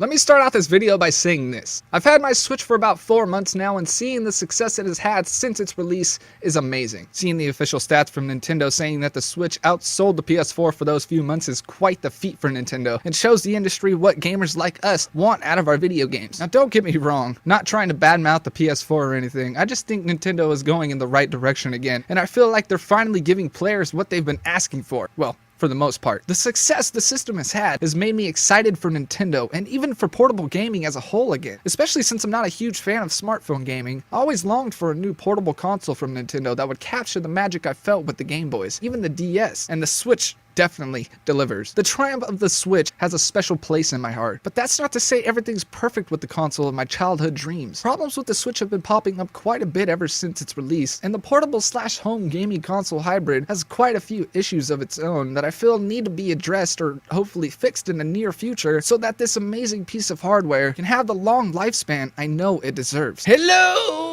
Let me start out this video by saying this. I've had my Switch for about 4 months now, and seeing the success it has had since its release is amazing. Seeing the official stats from Nintendo saying that the Switch outsold the PS4 for those few months is quite the feat for Nintendo, and shows the industry what gamers like us want out of our video games. Now don't get me wrong, not trying to badmouth the PS4 or anything, I just think Nintendo is going in the right direction again, and I feel like they're finally giving players what they've been asking for. Well, for the most part. The success the system has had has made me excited for Nintendo and even for portable gaming as a whole again, especially since I'm not a huge fan of smartphone gaming. I always longed for a new portable console from Nintendo that would capture the magic I felt with the Game Boys, even the DS, and the Switch definitely delivers. The triumph of the Switch has a special place in my heart, but that's not to say everything's perfect with the console of my childhood dreams. Problems with the Switch have been popping up quite a bit ever since its release, and the portable/home gaming console hybrid has quite a few issues of its own that I feel need to be addressed or hopefully fixed in the near future so that this amazing piece of hardware can have the long lifespan I know it deserves. Hello!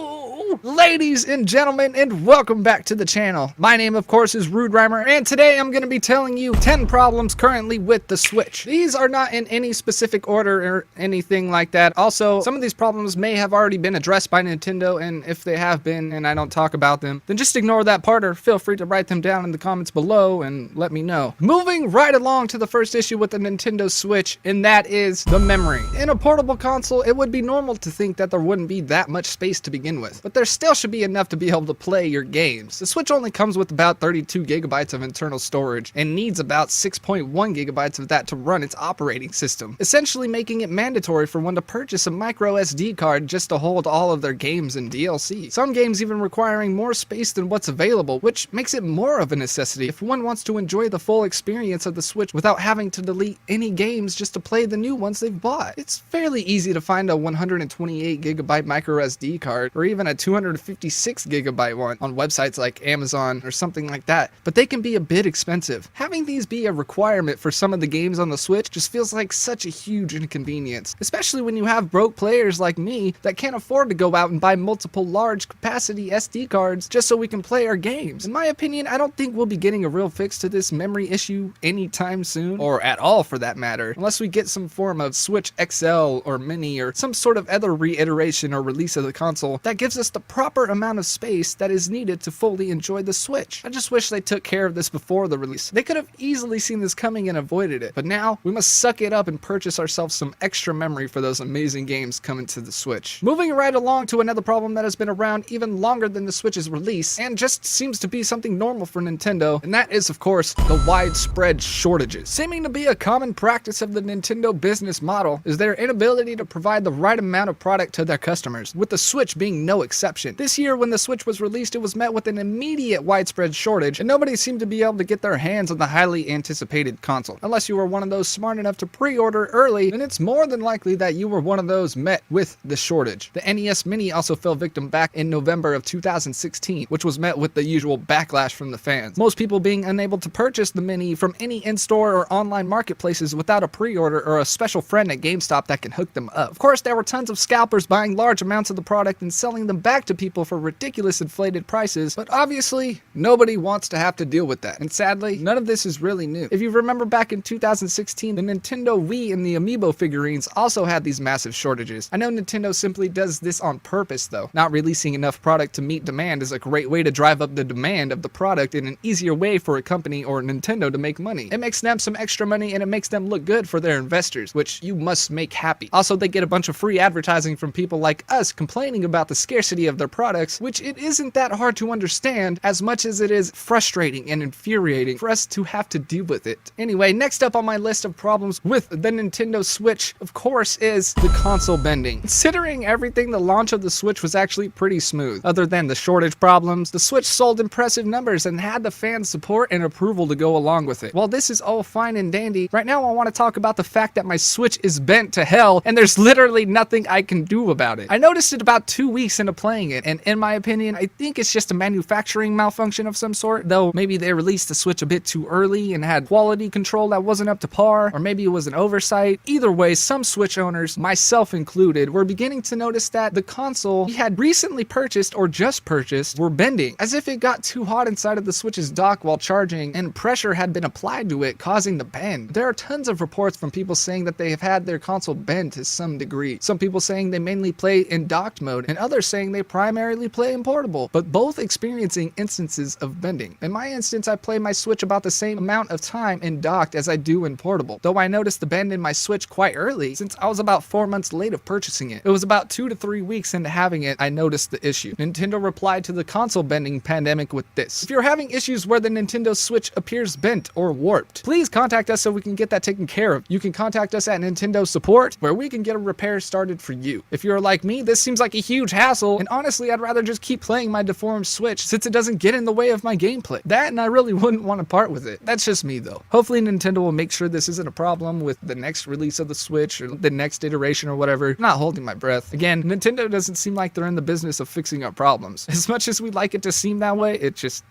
Ladies and gentlemen, and welcome back to the channel. My name, of course, is RUDERHYMER, and today I'm going to be telling you 10 problems currently with the Switch. These are not in any specific order or anything like that. Also, some of these problems may have already been addressed by Nintendo, and if they have been and I don't talk about them, then just ignore that part or feel free to write them down in the comments below and let me know. Moving right along to the first issue with the Nintendo Switch, and that is the memory. In a portable console, it would be normal to think that there wouldn't be that much space to begin with, but there still should be enough to be able to play your games. The Switch only comes with about 32 gigabytes of internal storage and needs about 6.1 gigabytes of that to run its operating system, essentially making it mandatory for one to purchase a micro SD card just to hold all of their games and DLC. Some games even requiring more space than what's available, which makes it more of a necessity if one wants to enjoy the full experience of the Switch without having to delete any games just to play the new ones they've bought. It's fairly easy to find a 128 gigabyte micro SD card or even a 256 gigabyte one on websites like Amazon or something like that, but they can be a bit expensive. Having these be a requirement for some of the games on the Switch just feels like such a huge inconvenience, especially when you have broke players like me that can't afford to go out and buy multiple large capacity SD cards just so we can play our games. In my opinion, I don't think we'll be getting a real fix to this memory issue anytime soon, or at all for that matter, unless we get some form of Switch XL or Mini or some sort of other reiteration or release of the console that gives us the proper amount of space that is needed to fully enjoy the Switch. I just wish they took care of this before the release. They could have easily seen this coming and avoided it, but now we must suck it up and purchase ourselves some extra memory for those amazing games coming to the Switch. Moving right along to another problem that has been around even longer than the Switch's release, and just seems to be something normal for Nintendo, and that is, of course, the widespread shortages. Seeming to be a common practice of the Nintendo business model is their inability to provide the right amount of product to their customers, with the Switch being no exception. This year, when the Switch was released, it was met with an immediate widespread shortage, and nobody seemed to be able to get their hands on the highly anticipated console. Unless you were one of those smart enough to pre-order early, then it's more than likely that you were one of those met with the shortage. The NES Mini also fell victim back in November of 2016, which was met with the usual backlash from the fans. Most people being unable to purchase the Mini from any in-store or online marketplaces without a pre-order or a special friend at GameStop that can hook them up. Of course, there were tons of scalpers buying large amounts of the product and selling them back to people for ridiculous inflated prices, but obviously nobody wants to have to deal with that, and sadly none of this is really new. If you remember back in 2016, the Nintendo Wii and the Amiibo figurines also had these massive shortages. I know Nintendo simply does this on purpose though. Not releasing enough product to meet demand is a great way to drive up the demand of the product in an easier way for a company or Nintendo to make money. It makes them some extra money and it makes them look good for their investors, which you must make happy. Also, they get a bunch of free advertising from people like us complaining about the scarcity of their products, which it isn't that hard to understand as much as it is frustrating and infuriating for us to have to deal with it. Anyway, next up on my list of problems with the Nintendo Switch, of course, is the console bending. Considering everything, the launch of the Switch was actually pretty smooth. Other than the shortage problems, the Switch sold impressive numbers and had the fans' support and approval to go along with it. While this is all fine and dandy, right now I want to talk about the fact that my Switch is bent to hell and there's literally nothing I can do about it. I noticed it about 2 weeks into playing playing it. And in my opinion, I think it's just a manufacturing malfunction of some sort, though maybe they released the Switch a bit too early and had quality control that wasn't up to par, or maybe it was an oversight. Either way, some Switch owners, myself included, were beginning to notice that the console we had recently purchased or just purchased were bending, as if it got too hot inside of the Switch's dock while charging and pressure had been applied to it, causing the bend. There are tons of reports from people saying that they have had their console bend to some degree. Some people saying they mainly play in docked mode, and others saying they primarily play in portable, but both experiencing instances of bending. In my instance, I play my Switch about the same amount of time in docked as I do in portable, though I noticed the bend in my Switch quite early since I was about 4 months late of purchasing it. It was about 2 to 3 weeks into having it I noticed the issue. Nintendo replied to the console bending pandemic with this: if you're having issues where the Nintendo Switch appears bent or warped, please contact us so we can get that taken care of. You can contact us at Nintendo Support, where we can get a repair started for you. If you're like me, this seems like a huge hassle, and honestly, I'd rather just keep playing my deformed Switch since it doesn't get in the way of my gameplay. That, and I really wouldn't want to part with it. That's just me though. Hopefully Nintendo will make sure this isn't a problem with the next release of the Switch or the next iteration or whatever. I'm not holding my breath. Again, Nintendo doesn't seem like they're in the business of fixing our problems. As much as we'd like it to seem that way, it just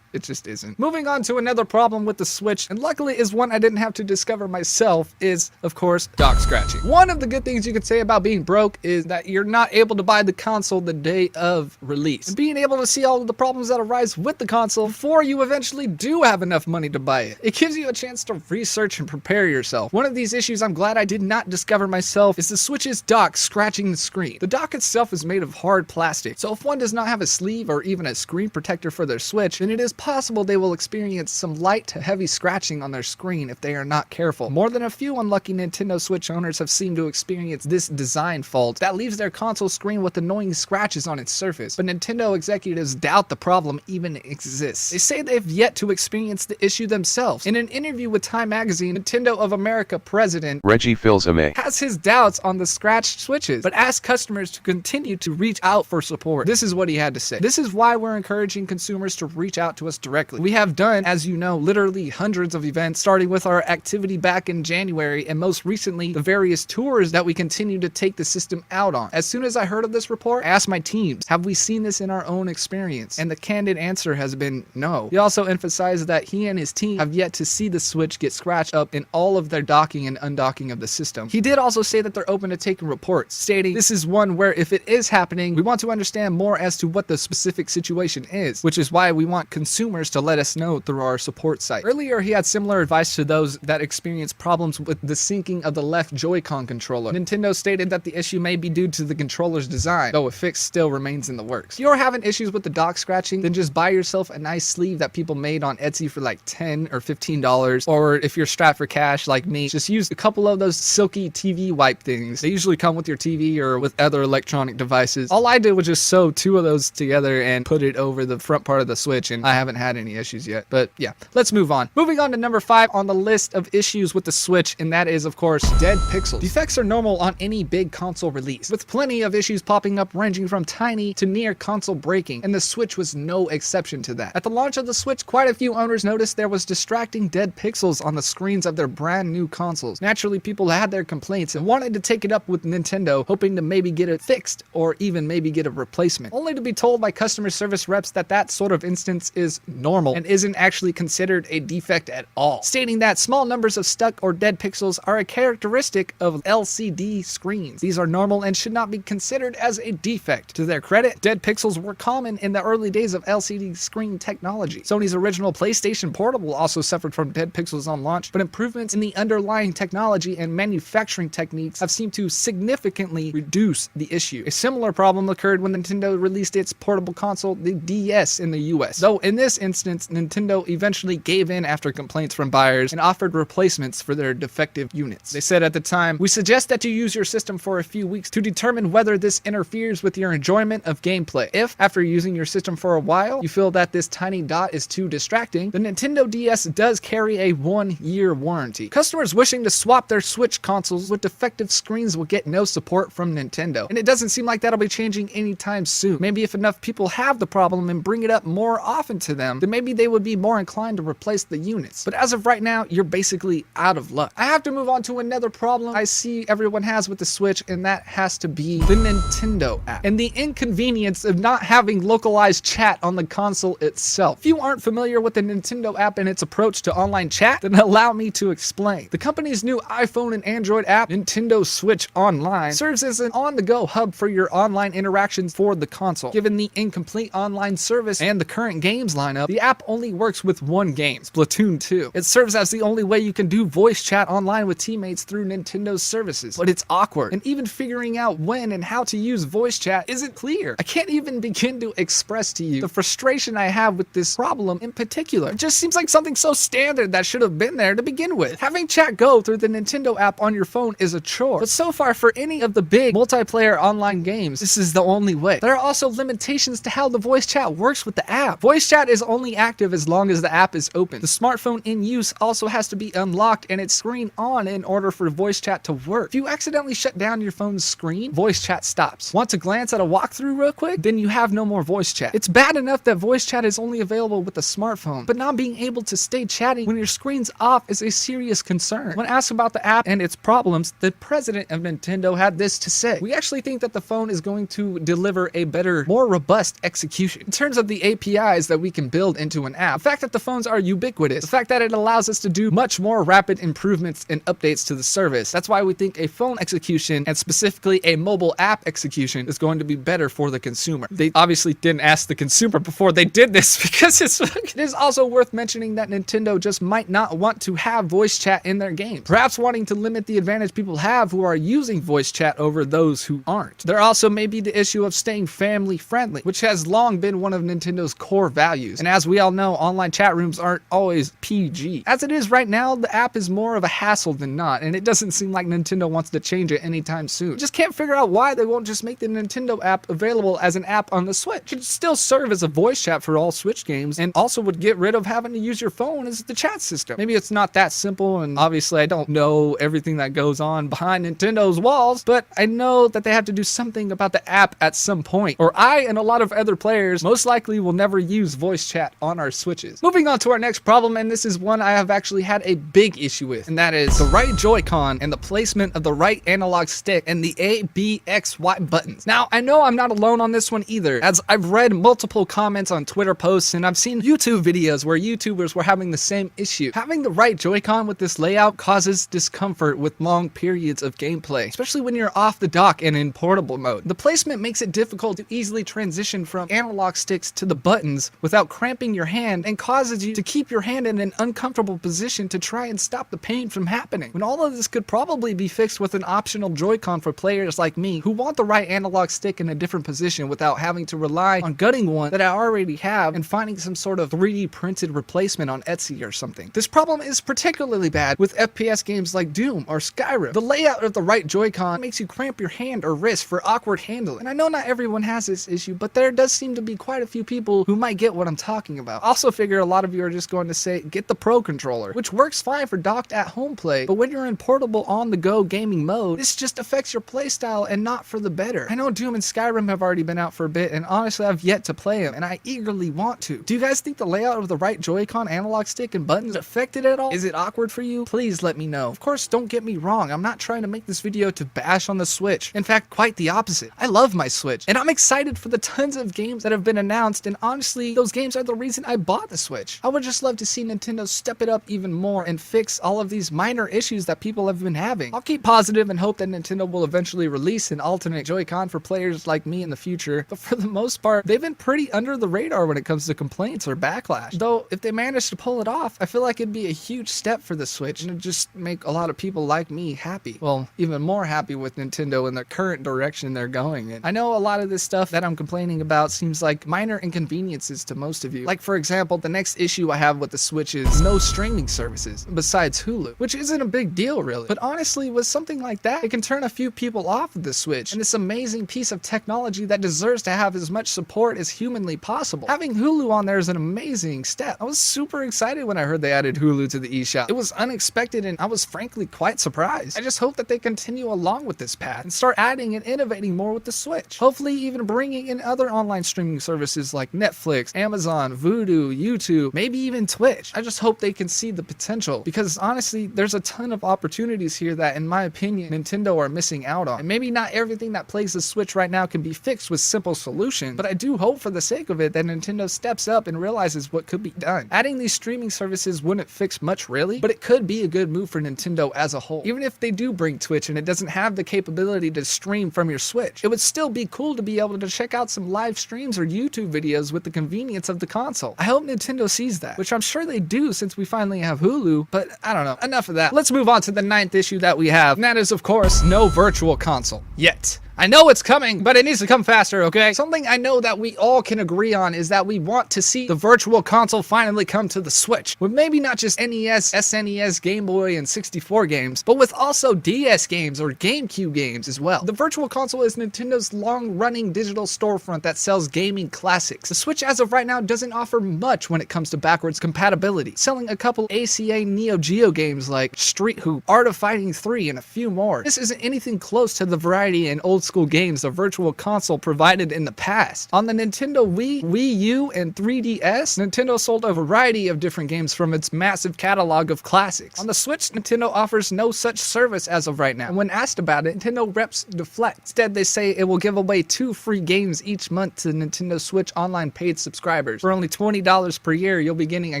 isn't. Moving on to another problem with the Switch, and luckily is one I didn't have to discover myself, is, of course, dock scratching. One of the good things you could say about being broke is that you're not able to buy the console the day of release, and being able to see all of the problems that arise with the console before you eventually do have enough money to buy it. It gives you a chance to research and prepare yourself. One of these issues I'm glad I did not discover myself is the Switch's dock scratching the screen. The dock itself is made of hard plastic, so if one does not have a sleeve or even a screen protector for their Switch, then it is possible they will experience some light to heavy scratching on their screen if they are not careful. More than a few unlucky Nintendo Switch owners have seemed to experience this design fault that leaves their console screen with annoying scratches on its surface, but Nintendo executives doubt the problem even exists. They say they've yet to experience the issue themselves. In an interview with Time Magazine, Nintendo of America president Reggie Fils-Aimé has his doubts on the scratched Switches, but asked customers to continue to reach out for support. This is what he had to say: "This is why we're encouraging consumers to reach out to us directly. We have done, as you know, literally hundreds of events, starting with our activity back in January, and most recently, the various tours that we continue to take the system out on. As soon as I heard of this report, I asked my teams, have we seen this in our own experience? And the candid answer has been no." He also emphasized that he and his team have yet to see the Switch get scratched up in all of their docking and undocking of the system. He did also say that they're open to taking reports, stating, "This is one where if it is happening, we want to understand more as to what the specific situation is, which is why we want consumers to let us know through our support site." Earlier, he had similar advice to those that experience problems with the syncing of the left Joy-Con controller. Nintendo stated that the issue may be due to the controller's design, though a fix still remains in the works. If you're having issues with the dock scratching, then just buy yourself a nice sleeve that people made on Etsy for like $10 or $15, or if you're strapped for cash like me, just use a couple of those silky TV wipe things. They usually come with your TV or with other electronic devices. All I did was just sew 2 of those together and put it over the front part of the Switch, and I haven't had any issues yet. But yeah, let's move on. Moving on to number 5 on the list of issues with the Switch, and that is, of course, dead pixels. Defects are normal on any big console release, with plenty of issues popping up ranging from tiny to near console breaking, and the Switch was no exception to that. At the launch of the Switch, quite a few owners noticed there was distracting dead pixels on the screens of their brand new consoles. Naturally, people had their complaints and wanted to take it up with Nintendo, hoping to maybe get it fixed or even maybe get a replacement, only to be told by customer service reps that that sort of instance is normal and isn't actually considered a defect at all, stating that small numbers of stuck or dead pixels are a characteristic of LCD screens. These are normal and should not be considered as a defect. To their credit, dead pixels were common in the early days of LCD screen technology. Sony's original PlayStation Portable also suffered from dead pixels on launch, but improvements in the underlying technology and manufacturing techniques have seemed to significantly reduce the issue. A similar problem occurred when Nintendo released its portable console, the DS, in the US, though in this instance, Nintendo eventually gave in after complaints from buyers and offered replacements for their defective units. They said at the time, "We suggest that you use your system for a few weeks to determine whether this interferes with your enjoyment of gameplay. If, after using your system for a while, you feel that this tiny dot is too distracting, the Nintendo DS does carry a 1-year warranty. Customers wishing to swap their Switch consoles with defective screens will get no support from Nintendo, and it doesn't seem like that'll be changing anytime soon. Maybe if enough people have the problem and bring it up more often to them, then maybe they would be more inclined to replace the units. But as of right now, you're basically out of luck. I have to move on to another problem I see everyone has with the Switch, and that has to be the Nintendo app and the inconvenience of not having localized chat on the console itself. If you aren't familiar with the Nintendo app and its approach to online chat, then allow me to explain. The company's new iPhone and Android app, Nintendo Switch Online, serves as an on-the-go hub for your online interactions for the console. Given the incomplete online service and the current games lineup, the app only works with one game, Splatoon 2. It serves as the only way you can do voice chat online with teammates through Nintendo's services, but it's awkward, and even figuring out when and how to use voice chat isn't clear. I can't even begin to express to you the frustration I have with this problem in particular. It just seems like something so standard that should have been there to begin with. Having chat go through the Nintendo app on your phone is a chore, but so far for any of the big multiplayer online games, this is the only way. There are also limitations to how the voice chat works with the app. Voice chat is only active as long as the app is open. The smartphone in use also has to be unlocked and its screen on in order for voice chat to work. If you accidentally shut down your phone's screen, voice chat stops. Want to glance at a walkthrough real quick? Then you have no more voice chat. It's bad enough that voice chat is only available with a smartphone, but not being able to stay chatting when your screen's off is a serious concern. When asked about the app and its problems, the president of Nintendo had this to say: "We actually think that the phone is going to deliver a better, more robust execution. In terms of the APIs that we can build into an app, the fact that the phones are ubiquitous, the fact that it allows us to do much more rapid improvements and updates to the service. That's why we think a phone execution, and specifically a mobile app execution, is going to be better for the consumer." They obviously didn't ask the consumer before they did this, because it is also worth mentioning that Nintendo just might not want to have voice chat in their games, perhaps wanting to limit the advantage people have who are using voice chat over those who aren't. There also may be the issue of staying family friendly, which has long been one of Nintendo's core values, and as we all know, online chat rooms aren't always PG. As it is right now, the app is more of a hassle than not, and it doesn't seem like Nintendo wants to change it anytime soon. Just can't figure out why they won't just make the Nintendo app available as an app on the Switch. It should still serve as a voice chat for all Switch games, and also would get rid of having to use your phone as the chat system. Maybe it's not that simple, and obviously I don't know everything that goes on behind Nintendo's walls, but I know that they have to do something about the app at some point, or I and a lot of other players most likely will never use voice chat on our Switches. Moving on to our next problem, and this is one I have actually had a big issue with, and that is the right Joy-Con and the placement of the right analog stick and the A, B, X, Y buttons. Now, I know I'm not alone on this one either, as I've read multiple comments on Twitter posts and I've seen YouTube videos where YouTubers were having the same issue. Having the right Joy-Con with this layout causes discomfort with long periods of gameplay, especially when you're off the dock and in portable mode. The placement makes it difficult to easily transition from analog sticks to the buttons without cramping your hand, and causes you to keep your hand in an uncomfortable position to try and stop the pain from happening, when all of this could probably be fixed with an optional Joy-Con for players like me who want the right analog stick in a different position without having to rely on gutting one that I already have and finding some sort of 3D printed replacement on Etsy or something. This problem is particularly bad with FPS games like Doom or Skyrim. The layout of the right Joy-Con makes you cramp your hand or wrist for awkward handling. And I know not everyone has this issue, but there does seem to be quite a few people who might get what I'm talking about. Also figure a lot of you are just going to say, get the Pro Controller, which works fine for docked at home play, but when you're in portable on-the-go gaming mode, this just affects your playstyle and not for the better. I know Doom and Skyrim have already been out for a bit, and honestly I've yet to play them, and I eagerly want to. Do you guys think the layout of the right Joy-Con analog stick and buttons affected at all? Is it awkward for you? Please let me know. Of course, don't get me wrong, I'm not trying to make this video to bash on the Switch. In fact, quite the opposite. I love my Switch, and I'm excited for the tons of games that have been announced, and honestly, those games are the reason I bought the Switch. I would just love to see Nintendo step it up even more and fix all of these minor issues that people have been having. I'll keep positive and hope that Nintendo will eventually release an alternate Joy-Con for players like me in the future, but for the most part, they've been pretty under the radar when it comes to complaints or backlash. Though, if they manage to pull it off, I feel like it'd be a huge step for the Switch, and it'd just make a lot of people like me happy. Well, even more happy with Nintendo and the current direction they're going in. I know a lot of this stuff that I'm complaining about seems like minor inconveniences to most of you. Like, for example, the next issue I have with the Switch is no streaming services besides Hulu, which isn't a big deal really. But honestly, with something like that, it can turn a few people off of the Switch and this amazing piece of technology that deserves to have as much support as humanly possible. Having Hulu on there is an amazing step. I was super excited when I heard they added Hulu to the eShop. It was unexpected and I was frankly quite surprised. I just hope that they continue along with this path and start adding and innovating more with the Switch. Hopefully even bringing in other online streaming services like Netflix, Amazon Amazon, Voodoo, YouTube, maybe even Twitch. I just hope they can see the potential, because honestly, there's a ton of opportunities here that, in my opinion, Nintendo are missing out on. And maybe not everything that plagues the Switch right now can be fixed with simple solutions, but I do hope for the sake of it that Nintendo steps up and realizes what could be done. Adding these streaming services wouldn't fix much really, but it could be a good move for Nintendo as a whole. Even if they do bring Twitch and it doesn't have the capability to stream from your Switch, it would still be cool to be able to check out some live streams or YouTube videos with the convenience of the console. I hope Nintendo sees that, which I'm sure they do since we finally have Hulu, but I don't know. Enough of that. Let's move on to the 9th issue that we have, and that is, of course, no virtual console. Yet. I know it's coming, but it needs to come faster, okay? Something I know that we all can agree on is that we want to see the virtual console finally come to the Switch, with maybe not just NES, SNES, Game Boy, and 64 games, but with also DS games or GameCube games as well. The virtual console is Nintendo's long-running digital storefront that sells gaming classics. The Switch as of right now doesn't offer much when it comes to backwards compatibility, selling a couple ACA Neo Geo games like Street Hoop, Art of Fighting 3, and a few more. This isn't anything close to the variety and old school games the virtual console provided in the past. On the Nintendo Wii, Wii U, and 3DS, Nintendo sold a variety of different games from its massive catalog of classics. On the Switch, Nintendo offers no such service as of right now. And when asked about it, Nintendo reps deflect. Instead, they say it will give away 2 free games each month to Nintendo Switch online paid subscribers. For only $20 per year, you'll be getting a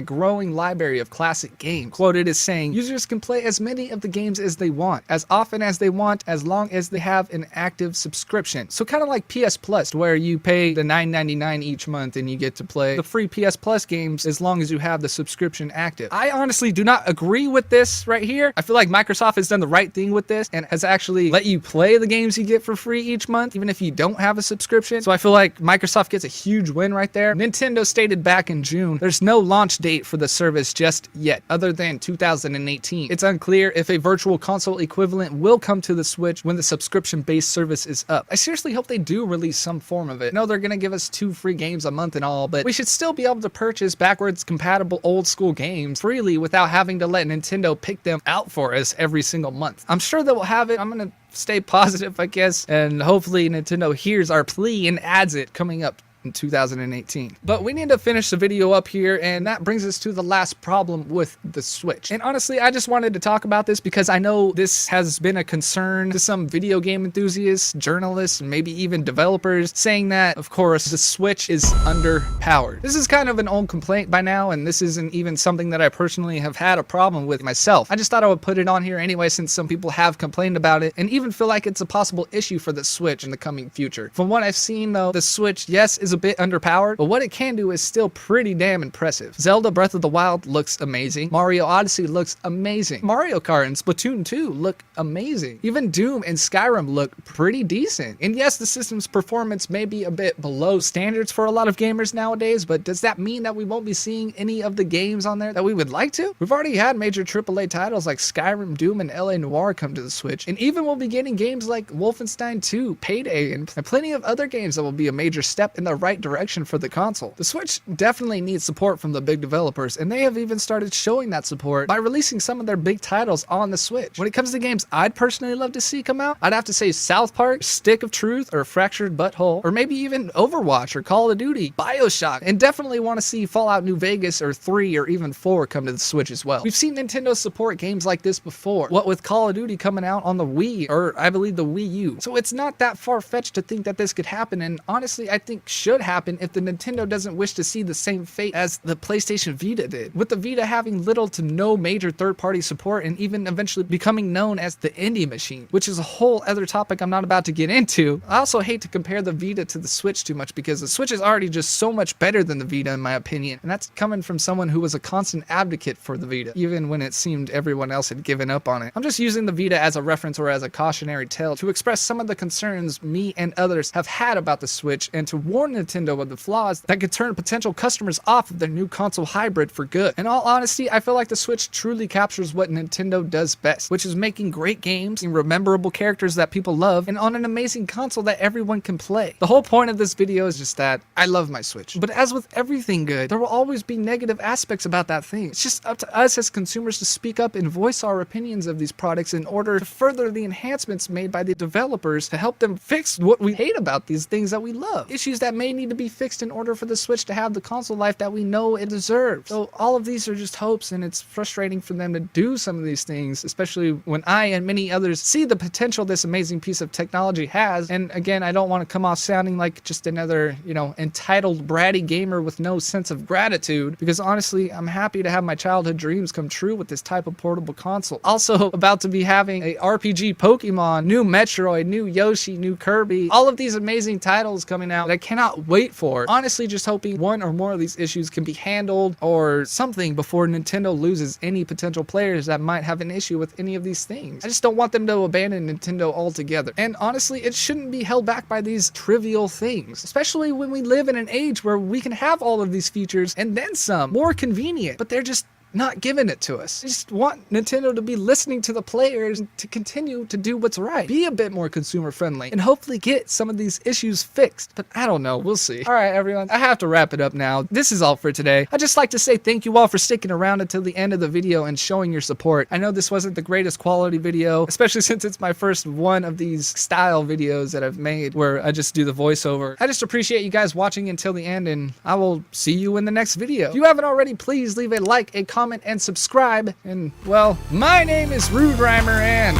growing library of classic games. Quoted as saying, users can play as many of the games as they want, as often as they want, as long as they have an active subscription. So kind of like PS Plus, where you pay the $9.99 each month and you get to play the free PS Plus games as long as you have the subscription active. I honestly do not agree with this right here. I feel like Microsoft has done the right thing with this and has actually let you play the games you get for free each month, even if you don't have a subscription. So I feel like Microsoft gets a huge win right there. Nintendo stated back in June, there's no launch date for the service just yet, other than 2018. It's unclear if a virtual console equivalent will come to the Switch when the subscription-based service is up. I seriously hope they do release some form of it. No, they're gonna give us 2 free games a month and all, but we should still be able to purchase backwards compatible old school games freely without having to let Nintendo pick them out for us every single month. I'm sure they will have it. I'm gonna stay positive, I guess, and hopefully Nintendo hears our plea and adds it coming up in 2018. But we need to finish the video up here, and that brings us to the last problem with the Switch. And honestly, I just wanted to talk about this because I know this has been a concern to some video game enthusiasts, journalists, and maybe even developers, saying that, of course, the Switch is underpowered. This is kind of an old complaint by now, and this isn't even something that I personally have had a problem with myself. I just thought I would put it on here anyway, since some people have complained about it, and even feel like it's a possible issue for the Switch in the coming future. From what I've seen though, the Switch, yes, is a bit underpowered, but what it can do is still pretty damn impressive. Zelda Breath of the Wild looks amazing. Mario Odyssey looks amazing. Mario Kart and Splatoon 2 look amazing. Even Doom and Skyrim look pretty decent. And yes, the system's performance may be a bit below standards for a lot of gamers nowadays, but does that mean that we won't be seeing any of the games on there that we would like to? We've already had major AAA titles like Skyrim, Doom, and LA Noire come to the Switch, and even we'll be getting games like Wolfenstein 2, Payday, and plenty of other games that will be a major step in the right direction for the console. The Switch definitely needs support from the big developers, and they have even started showing that support by releasing some of their big titles on the Switch. When it comes to games I'd personally love to see come out, I'd have to say South Park, Stick of Truth, or Fractured Butthole, or maybe even Overwatch or Call of Duty, BioShock, and definitely want to see Fallout New Vegas or 3 or even 4 come to the Switch as well. We've seen Nintendo support games like this before, what with Call of Duty coming out on the Wii, or I believe the Wii U. So it's not that far-fetched to think that this could happen, and honestly I think should happen if the Nintendo doesn't wish to see the same fate as the PlayStation Vita did, with the Vita having little to no major third-party support and even eventually becoming known as the indie machine, which is a whole other topic I'm not about to get into. I also hate to compare the Vita to the Switch too much because the Switch is already just so much better than the Vita in my opinion, and that's coming from someone who was a constant advocate for the Vita, even when it seemed everyone else had given up on it. I'm just using the Vita as a reference or as a cautionary tale to express some of the concerns me and others have had about the Switch and to warn Nintendo of the flaws that could turn potential customers off of their new console hybrid for good. In all honesty, I feel like the Switch truly captures what Nintendo does best, which is making great games and rememberable characters that people love, and on an amazing console that everyone can play. The whole point of this video is just that I love my Switch. But as with everything good, there will always be negative aspects about that thing. It's just up to us as consumers to speak up and voice our opinions of these products in order to further the enhancements made by the developers to help them fix what we hate about these things that we love. Issues that may may need to be fixed in order for the Switch to have the console life that we know it deserves. So all of these are just hopes, and it's frustrating for them to do some of these things, especially when I and many others see the potential this amazing piece of technology has. And again, I don't want to come off sounding like just another, entitled bratty gamer with no sense of gratitude, because honestly, I'm happy to have my childhood dreams come true with this type of portable console. Also about to be having a RPG Pokemon, new Metroid, new Yoshi, new Kirby, all of these amazing titles coming out that I cannot wait for. Honestly, just hoping one or more of these issues can be handled or something before Nintendo loses any potential players that might have an issue with any of these things. I just don't want them to abandon Nintendo altogether. And honestly, it shouldn't be held back by these trivial things, especially when we live in an age where we can have all of these features and then some, more convenient, but they're just not giving it to us. I just want Nintendo to be listening to the players and to continue to do what's right. Be a bit more consumer friendly and hopefully get some of these issues fixed. But I don't know. We'll see. All right, everyone. I have to wrap it up now. This is all for today. I'd just like to say thank you all for sticking around until the end of the video and showing your support. I know this wasn't the greatest quality video, especially since it's my first one of these style videos that I've made where I just do the voiceover. I just appreciate you guys watching until the end, and I will see you in the next video. If you haven't already, please leave a like, a comment, and subscribe. And well, my name is RUDERHYMER, and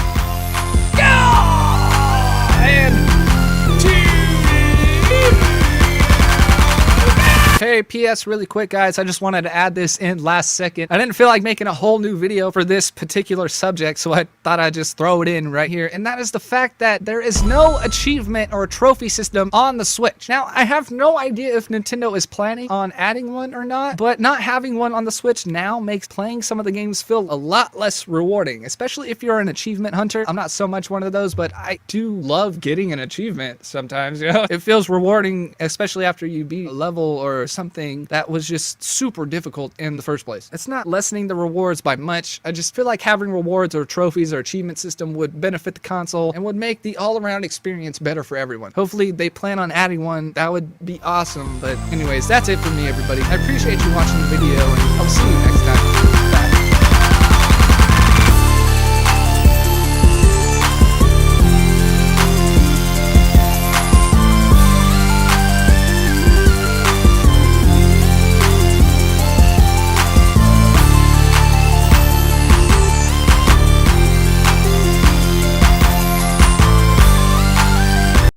hey, PS really quick, guys, I just wanted to add this in last second. I didn't feel like making a whole new video for this particular subject, so I thought I'd just throw it in right here. And that is the fact that there is no achievement or trophy system on the Switch. Now, I have no idea if Nintendo is planning on adding one or not, but not having one on the Switch now makes playing some of the games feel a lot less rewarding, especially if you're an achievement hunter. I'm not so much one of those, but I do love getting an achievement sometimes, It feels rewarding, especially after you beat a level or something that was just super difficult in the first place. It's not lessening the rewards by much. I just feel like having rewards or trophies or achievement system would benefit the console and would make the all-around experience better for everyone. Hopefully they plan on adding one. That would be awesome. But anyways, that's it for me, everybody. I appreciate you watching the video, and I'll see you next time.